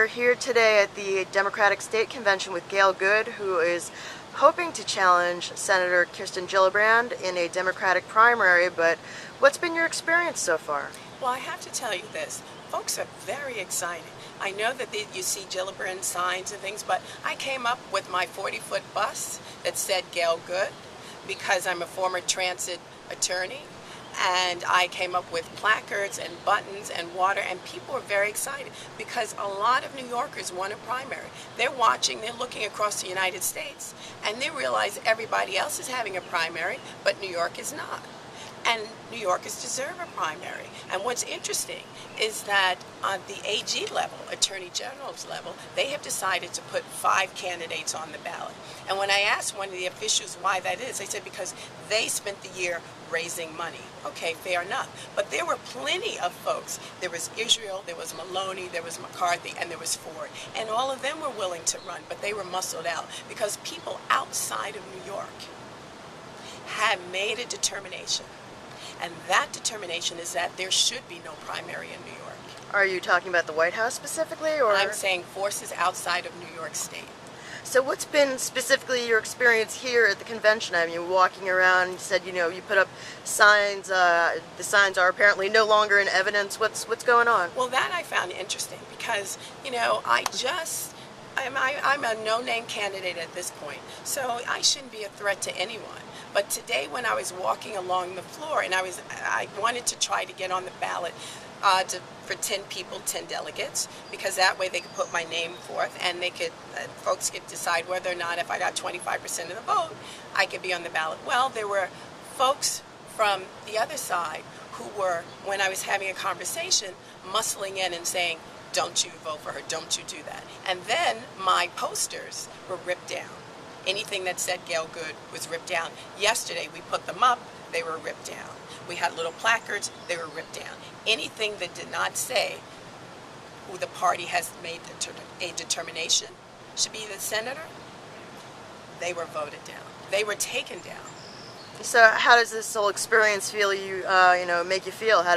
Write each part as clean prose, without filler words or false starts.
here today at the Democratic State Convention with Gail Goode, who is hoping to challenge Senator Kirsten Gillibrand in a Democratic primary, but what's been your experience so far? Well, I have to tell you this. Folks are very excited. I know that you see Gillibrand signs and things, but I came up with my 40-foot bus that said Gail Goode because I'm a former transit attorney. And I came up with placards and buttons and water, and people were very excited because a lot of New Yorkers want a primary. They're watching, they're looking across the United States, and they realize everybody else is having a primary, but New York is not. And New Yorkers deserve a primary. And what's interesting is that on the AG level, Attorney General's level, they have decided to put 5 candidates on the ballot. And when I asked one of the officials why that is, they said because they spent the year raising money. Okay, fair enough. But there were plenty of folks. There was Israel, there was Maloney, there was McCarthy, and there was Ford. And all of them were willing to run, but they were muscled out because people outside of New York have made a determination. And that determination is that there should be no primary in New York. Are you talking about the White House specifically, or? I'm saying forces outside of New York State. So what's been specifically your experience here at the convention? I mean, walking around, you said, you put up signs, the signs are apparently no longer in evidence. What's going on? Well, that I found interesting because, I'm a no-name candidate at this point, so I shouldn't be a threat to anyone. But today when I was walking along the floor and I wanted to try to get on the ballot for 10 people, 10 delegates, because that way they could put my name forth and they could, folks could decide whether or not if I got 25% of the vote, I could be on the ballot. Well, there were folks from the other side who were, when I was having a conversation, muscling in and saying, "Don't you vote for her, don't you do that." And then my posters were ripped down. Anything that said Gail Goode was ripped down. Yesterday we put them up, they were ripped down. We had little placards, they were ripped down. Anything that did not say who the party has made a determination should be the senator, they were voted down. They were taken down. So how does this whole experience feel make you feel? How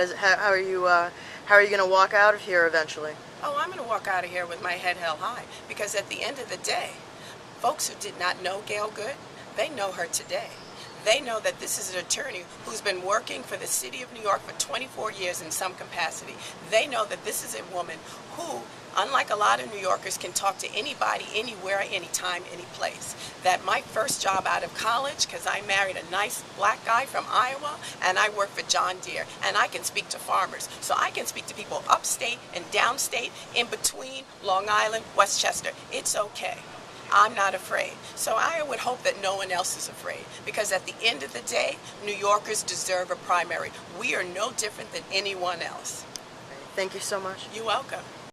are you going to walk out of here eventually? Oh, I'm going to walk out of here with my head held high because at the end of the day, folks who did not know Gail Goode, they know her today. They know that this is an attorney who's been working for the city of New York for 24 years in some capacity. They know that this is a woman who, unlike a lot of New Yorkers, can talk to anybody, anywhere, anytime, any place. That my first job out of college, because I married a nice black guy from Iowa, and I worked for John Deere, and I can speak to farmers. So I can speak to people upstate and downstate, in between Long Island, Westchester. It's okay. I'm not afraid. So I would hope that no one else is afraid, because at the end of the day, New Yorkers deserve a primary. We are no different than anyone else. Thank you so much. You're welcome.